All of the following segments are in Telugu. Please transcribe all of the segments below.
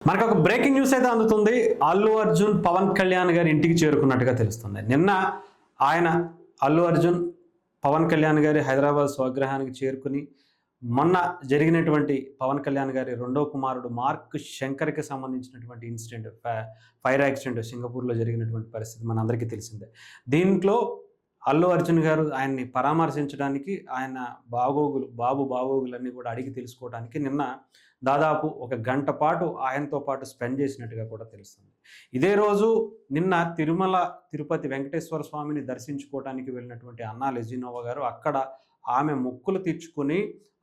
మనకు ఒక బ్రేకింగ్ న్యూస్ అయితే అందుతుంది. అల్లు అర్జున్ పవన్ కళ్యాణ్ గారి ఇంటికి చేరుకున్నట్టుగా తెలుస్తుంది. నిన్న ఆయన అల్లు అర్జున్ పవన్ కళ్యాణ్ గారి హైదరాబాద్ స్వగృహానికి చేరుకుని మొన్న జరిగినటువంటి పవన్ కళ్యాణ్ గారి రెండో కుమారుడు మార్క్ శంకర్కి సంబంధించినటువంటి ఇన్సిడెంట్, ఫైర్ యాక్సిడెంట్ సింగపూర్లో జరిగినటువంటి పరిస్థితి మనందరికీ తెలిసిందే. దీంట్లో అల్లు అర్జున్ గారు ఆయన్ని పరామర్శించడానికి, ఆయన బాబు బాగోగులన్నీ కూడా అడిగి తెలుసుకోవడానికి నిన్న దాదాపు ఒక గంట పాటు ఆయనతో పాటు స్పెండ్ చేసినట్టుగా కూడా తెలుస్తుంది. ఇదే రోజు నిన్న తిరుమల తిరుపతి వెంకటేశ్వర స్వామిని దర్శించుకోవడానికి వెళ్ళినటువంటి అన్నా లెజినోవా గారు అక్కడ ఆమె మొక్కులు తీర్చుకుని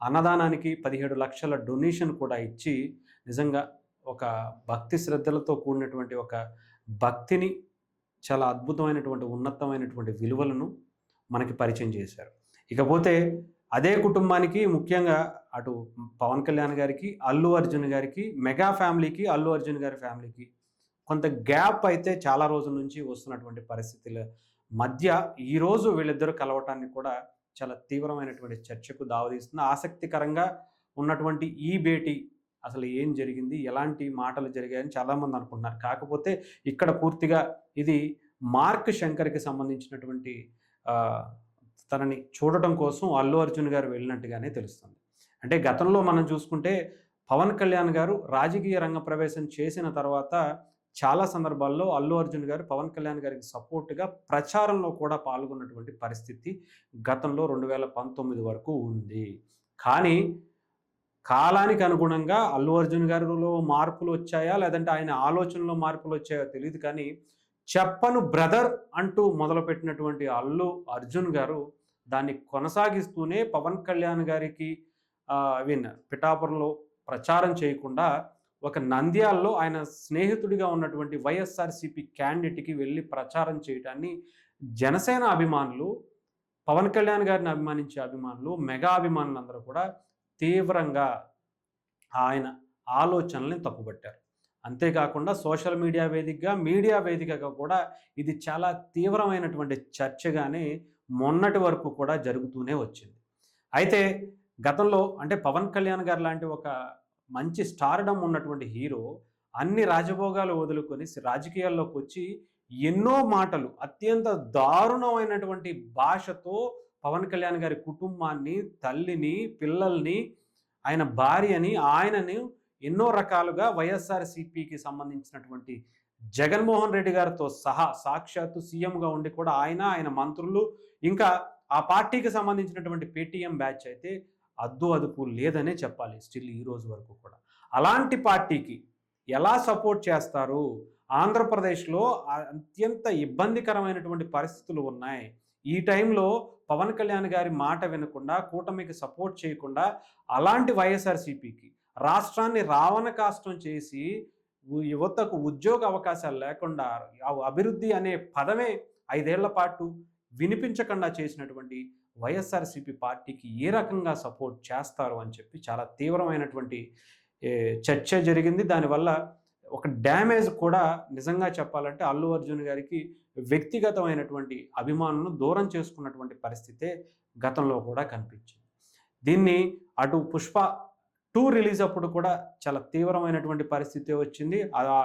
అన్నదానానికి 17 లక్షల డొనేషన్ కూడా ఇచ్చి నిజంగా ఒక భక్తి శ్రద్ధలతో కూడినటువంటి ఒక భక్తిని, చాలా అద్భుతమైనటువంటి ఉన్నతమైనటువంటి విలువలను మనకి పరిచయం చేశారు. ఇకపోతే అదే కుటుంబానికి, ముఖ్యంగా అటు పవన్ కళ్యాణ్ గారికి, అల్లు అర్జున్ గారికి, మెగా ఫ్యామిలీకి, అల్లు అర్జున్ గారి ఫ్యామిలీకి కొంత గ్యాప్ అయితే చాలా రోజుల నుంచి వస్తున్నటువంటి పరిస్థితుల మధ్య ఈరోజు వీళ్ళిద్దరూ కలవటాన్ని కూడా చాలా తీవ్రమైనటువంటి చర్చకు దావతీస్తుంది. ఆసక్తికరంగా ఉన్నటువంటి ఈ భేటీ అసలు ఏం జరిగింది, ఎలాంటి మాటలు జరిగాయని చాలామంది అనుకుంటున్నారు. కాకపోతే ఇక్కడ పూర్తిగా ఇది మార్క్ శంకర్కి సంబంధించినటువంటి తనని చూడటం కోసం అల్లు అర్జున్ గారు వెళ్ళినట్టుగానే తెలుస్తుంది. అంటే గతంలో మనం చూసుకుంటే పవన్ కళ్యాణ్ గారు రాజకీయ రంగ ప్రవేశం చేసిన తర్వాత చాలా సందర్భాల్లో అల్లు అర్జున్ గారు పవన్ కళ్యాణ్ గారికి సపోర్ట్గా ప్రచారంలో కూడా పాల్గొన్నటువంటి పరిస్థితి గతంలో 2019 వరకు ఉంది. కానీ కాలానికి అనుగుణంగా అల్లు అర్జున్ గారిలో మార్పులు వచ్చాయా, లేదంటే ఆయన ఆలోచనలో మార్పులు వచ్చాయో తెలియదు. కానీ చెప్పను బ్రదర్ అంటూ మొదలుపెట్టినటువంటి అల్లు అర్జున్ గారు దాన్ని కొనసాగిస్తూనే పవన్ కళ్యాణ్ గారికి పిఠాపురంలో ప్రచారం చేయకుండా ఒక నంద్యాలలో ఆయన స్నేహితుడిగా ఉన్నటువంటి వైఎస్ఆర్సీపీ క్యాండిడేట్కి వెళ్ళి ప్రచారం చేయడాన్ని జనసేన అభిమానులు, పవన్ కళ్యాణ్ గారిని అభిమానించే అభిమానులు, మెగా అభిమానులు అందరూ కూడా తీవ్రంగా ఆయన ఆలోచనల్ని తప్పుపట్టారు. అంతేకాకుండా సోషల్ మీడియా వేదికగా, మీడియా వేదికగా కూడా ఇది చాలా తీవ్రమైనటువంటి చర్చగానే మొన్నటి వరకు కూడా జరుగుతూనే వచ్చింది. అయితే గతంలో అంటే పవన్ కళ్యాణ్ గారు లాంటి ఒక మంచి స్టార్డమ్ ఉన్నటువంటి హీరో అన్ని రాజభోగాలు వదులుకొని రాజకీయాల్లోకి వచ్చి ఎన్నో మాటలు, అత్యంత దారుణమైనటువంటి భాషతో పవన్ కళ్యాణ్ గారి కుటుంబాన్ని, తల్లిని, పిల్లల్ని, ఆయన భార్యని, ఆయనని ఎన్నో రకాలుగా వైఎస్ఆర్సీపీకి సంబంధించినటువంటి జగన్మోహన్ రెడ్డి గారితో సహా సాక్షాత్తు సీఎంగా ఉండి కూడా ఆయన మంత్రులు, ఇంకా ఆ పార్టీకి సంబంధించినటువంటి పేటీఎం బ్యాచ్ అయితే అద్దు అదుపు లేదనే చెప్పాలి స్టిల్ ఈ రోజు వరకు కూడా. అలాంటి పార్టీకి ఎలా సపోర్ట్ చేస్తారు? ఆంధ్రప్రదేశ్లో అత్యంత ఇబ్బందికరమైనటువంటి పరిస్థితులు ఉన్నాయి. ఈ టైంలో పవన్ కళ్యాణ్ గారి మాట వినకుండా, కూటమికి సపోర్ట్ చేయకుండా అలాంటి వైఎస్ఆర్సీపీకి రాష్ట్రాన్ని రావణ కాష్టం చేసి యువతకు ఉద్యోగ అవకాశాలు లేకుండా అభివృద్ధి అనే పదమే 5 ఏళ్ల పాటు వినిపించకుండా చేసినటువంటి వైఎస్ఆర్సీపీ పార్టీకి ఏ రకంగా సపోర్ట్ చేస్తారు అని చెప్పి చాలా తీవ్రమైనటువంటి చర్చ జరిగింది. దానివల్ల ఒక డ్యామేజ్ కూడా నిజంగా చెప్పాలంటే అల్లు అర్జున్ గారికి వ్యక్తిగతమైనటువంటి అభిమానులను దూరం చేసుకున్నటువంటి పరిస్థితే గతంలో కూడా కనిపించింది. దీన్ని అటు పుష్ప 2 రిలీజ్ అప్పుడు కూడా చాలా తీవ్రమైనటువంటి పరిస్థితి వచ్చింది.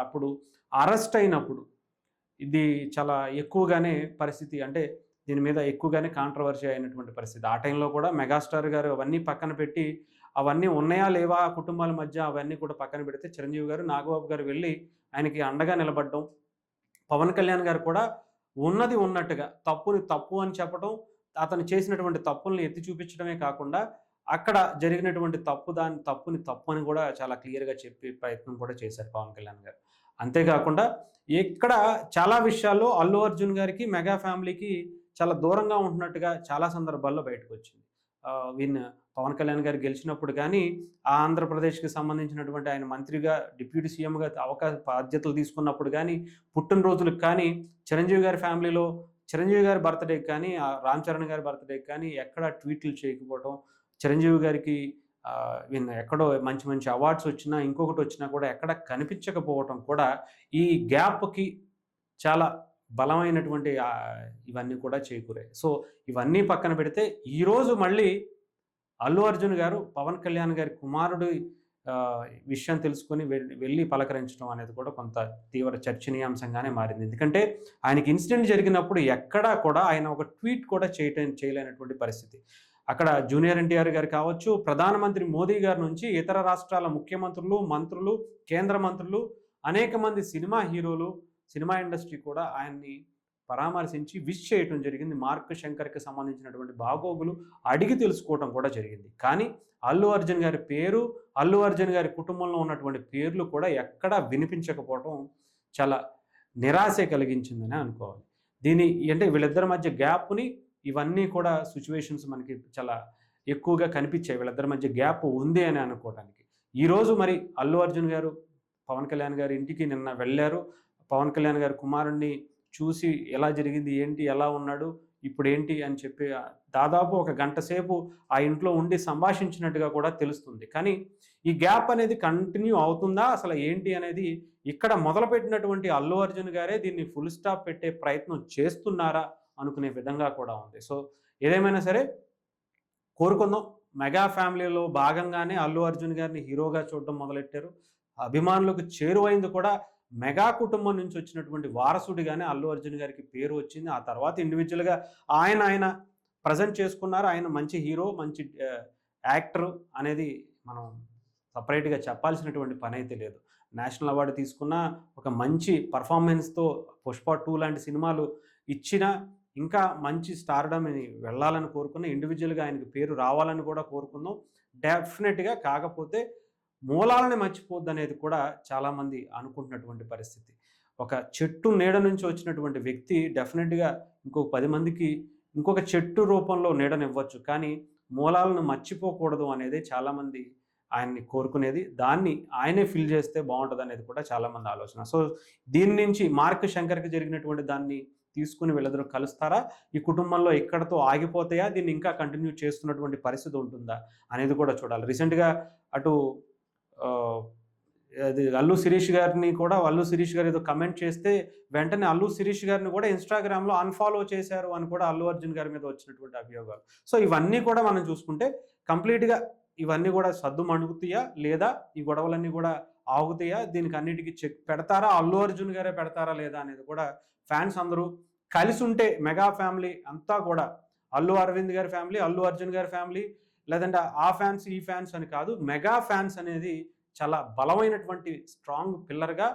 అప్పుడు అరెస్ట్ అయినప్పుడు ఇది చాలా ఎక్కువగానే పరిస్థితి, అంటే దీని మీద ఎక్కువగానే కాంట్రవర్సీ అయినటువంటి పరిస్థితి. ఆ టైంలో కూడా మెగాస్టార్ గారు అవన్నీ పక్కన పెట్టి, అవన్నీ ఉన్నాయా లేవా ఆ కుటుంబాల మధ్య అవన్నీ కూడా పక్కన పెడితే చిరంజీవి గారు, నాగబాబు గారు వెళ్ళి ఆయనకి అండగా నిలబడడం, పవన్ కళ్యాణ్ గారు కూడా ఉన్నది ఉన్నట్టుగా తప్పుని తప్పు అని చెప్పడం, అతను చేసినటువంటి తప్పుల్ని ఎత్తి చూపించడమే కాకుండా అక్కడ జరిగినటువంటి తప్పుని తప్పు అని కూడా చాలా క్లియర్గా చెప్పే ప్రయత్నం కూడా చేశారు పవన్ కళ్యాణ్ గారు. అంతేకాకుండా ఇక్కడ చాలా విషయాల్లో అల్లు అర్జున్ గారికి, మెగా ఫ్యామిలీకి చాలా దూరంగా ఉంటున్నట్టుగా చాలా సందర్భాల్లో బయటకు వచ్చింది. పవన్ కళ్యాణ్ గారు గెలిచినప్పుడు కానీ, ఆంధ్రప్రదేశ్కి సంబంధించినటువంటి ఆయన మంత్రిగా, డిప్యూటీ సీఎంగా బాధ్యతలు తీసుకున్నప్పుడు కానీ, పుట్టినరోజులకు కానీ, చిరంజీవి గారి ఫ్యామిలీలో చిరంజీవి గారి బర్త్డేకి కానీ, రామ్ చరణ్ గారి బర్త్డేకి కానీ ఎక్కడ ట్వీట్లు చేయకపోవడం, చిరంజీవి గారికి ఎక్కడో మంచి మంచి అవార్డ్స్ వచ్చినా, ఇంకొకటి వచ్చినా కూడా ఎక్కడ కనిపించకపోవటం కూడా ఈ గ్యాప్కి చాలా బలమైనటువంటి ఇవన్నీ కూడా చేకూరాయి. సో ఇవన్నీ పక్కన పెడితే ఈరోజు మళ్ళీ అల్లు అర్జున్ గారు పవన్ కళ్యాణ్ గారి కుమారుడు విషయం తెలుసుకొని వెళ్ళి పలకరించడం అనేది కూడా కొంత తీవ్ర చర్చనీయాంశంగానే మారింది. ఎందుకంటే ఆయనకి ఇన్సిడెంట్ జరిగినప్పుడు ఎక్కడా కూడా ఆయన ఒక ట్వీట్ కూడా చేయలేనటువంటి పరిస్థితి. అక్కడ జూనియర్ ఎన్టీఆర్ గారు కావచ్చు, ప్రధానమంత్రి మోదీ గారి నుంచి ఇతర రాష్ట్రాల ముఖ్యమంత్రులు, మంత్రులు, కేంద్ర మంత్రులు, అనేక మంది సినిమా హీరోలు, సినిమా ఇండస్ట్రీ కూడా ఆయన్ని పరామర్శించి విష్ చేయటం జరిగింది. మార్క్ శంకర్‌కి సంబంధించినటువంటి బాగోగులు అడిగి తెలుసుకోవటం కూడా జరిగింది. కానీ అల్లు అర్జున్ గారి పేరు, అల్లు అర్జున్ గారి కుటుంబంలో ఉన్నటువంటి పేర్లు కూడా ఎక్కడా వినిపించకపోవటం చాలా నిరాశ కలిగించిందనే అనుకోవాలి. అంటే వీళ్ళిద్దరి మధ్య గ్యాప్‌ని ఇవన్నీ కూడా సిట్యుయేషన్స్ మనకి చాలా ఎక్కువగా కనిపించాయి. వీళ్ళిద్దరి మధ్య గ్యాప్ ఉంది అని అనుకోవటానికి. ఈరోజు మరి అల్లు అర్జున్ గారు పవన్ కళ్యాణ్ గారి ఇంటికి నిన్న వెళ్లారు. పవన్ కళ్యాణ్ గారి కుమారుడిని చూసి ఎలా జరిగింది, ఏంటి, ఎలా ఉన్నాడు, ఇప్పుడేంటి అని చెప్పి దాదాపు ఒక గంట సేపు ఆ ఇంట్లో ఉండి సంభాషించినట్టుగా కూడా తెలుస్తుంది. కానీ ఈ గ్యాప్ అనేది కంటిన్యూ అవుతుందా, అసలు ఏంటి అనేది ఇక్కడ మొదలుపెట్టినటువంటి అల్లు అర్జున్ గారే దీన్ని ఫుల్ స్టాప్ పెట్టే ప్రయత్నం చేస్తున్నారా అనుకునే విధంగా కూడా ఉంది. సో ఏదేమైనా సరే కోరుకుందాం. మెగా ఫ్యామిలీలో భాగంగానే అల్లు అర్జున్ గారిని హీరోగా చూడడం మొదలెట్టారు. అభిమానులకు చేరువైంది కూడా మెగా కుటుంబం నుంచి వచ్చినటువంటి వారసుడిగానే అల్లు అర్జున్ గారికి పేరు వచ్చింది. ఆ తర్వాత ఇండివిజువల్‌గా ఆయన ప్రెజెంట్ చేసుకున్నారు. ఆయన మంచి హీరో, మంచి యాక్టరు అనేది మనం సెపరేట్‌గా చెప్పాల్సినటువంటి పనైతే లేదు. నేషనల్ అవార్డు తీసుకున్న ఒక మంచి పర్ఫార్మెన్స్‌తో 'పుష్ప 2' లాంటి సినిమాలు ఇచ్చినా ఇంకా మంచి స్టార్‌డమ్‌ని వెళ్ళాలని కోరుకున్న, ఇండివిజువల్‌గా ఆయనకి పేరు రావాలని కూడా కోరుకుందాం. డెఫినెట్‌గా కాకపోతే మూలాలని మర్చిపోద్దనేది కూడా చాలామంది అనుకుంటున్నటువంటి పరిస్థితి. ఒక చెట్టు నీడ నుంచి వచ్చినటువంటి వ్యక్తి డెఫినెట్‌గా ఇంకో 10 మందికి ఇంకొక చెట్టు రూపంలో నీడనివ్వచ్చు. కానీ మూలాలను మర్చిపోకూడదు అనేదే చాలామంది ఆయన్ని కోరుకునేది. దాన్ని ఆయనే ఫిల్ చేస్తే బావుంటదనేది కూడా చాలామంది ఆలోచన. సో దీని నుంచి మార్క్ శంకర్‌కి జరిగినటువంటి దాన్ని తీసుకొని వీళ్ళిద్దరూ కలుస్తారా? ఈ కుటుంబంలో ఇక్కడితో ఆగిపోతాయా? దీన్ని ఇంకా కంటిన్యూ చేస్తున్నటువంటి పరిస్థితి ఉంటుందా? అనేది కూడా చూడాలి. రీసెంట్‌గా అటు అది అల్లు శిరీష్ గారు ఏదో కమెంట్ చేస్తే వెంటనే అల్లు శిరీష్ గారిని కూడా ఇన్‌స్టాగ్రామ్‌లో అన్‌ఫాలో చేశారు అని కూడా అల్లు అర్జున్ గారి మీద వచ్చినటువంటి అభియోగాలు. సో ఇవన్నీ కూడా మనం చూసుకుంటే కంప్లీట్‌గా ఇవన్నీ కూడా సద్దుమణుగుతాయా? లేదా ఈ గొడవలన్నీ కూడా ఆగుతాయా? దీనికి అన్నిటికి చెక్ పెడతారా? అల్లు అర్జున్ గారే పెడతారా లేదా అనేది కూడా ఫ్యాన్స్ అందరూ కలిసుంటే మెగా ఫ్యామిలీ అంతా కూడా అల్లు అరవింద్ గారి ఫ్యామిలీ, అల్లు అర్జున్ గారి ఫ్యామిలీ, లేదంటే ఆ ఫ్యాన్స్, ఈ ఫ్యాన్స్ అని కాదు. మెగా ఫ్యాన్స్ అనేది చాలా బలమైనటువంటి స్ట్రాంగ్ పిల్లర్‌గా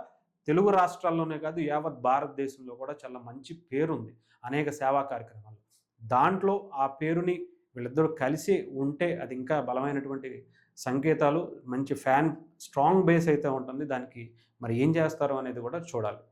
తెలుగు రాష్ట్రాల్లోనే కాదు యావత్ భారతదేశంలో కూడా చాలా మంచి పేరుంది అనేక సేవా కార్యక్రమాల్లో. దాంట్లో ఆ పేరుని వీళ్ళిద్దరూ కలిసి ఉంటే అది ఇంకా బలమైనటువంటి సంకేతాలు, మంచి ఫ్యాన్ స్ట్రాంగ్ బేస్ అయితే ఉంటుంది. దానికి మరి ఏం చేస్తారో అనేది కూడా చూడాలి.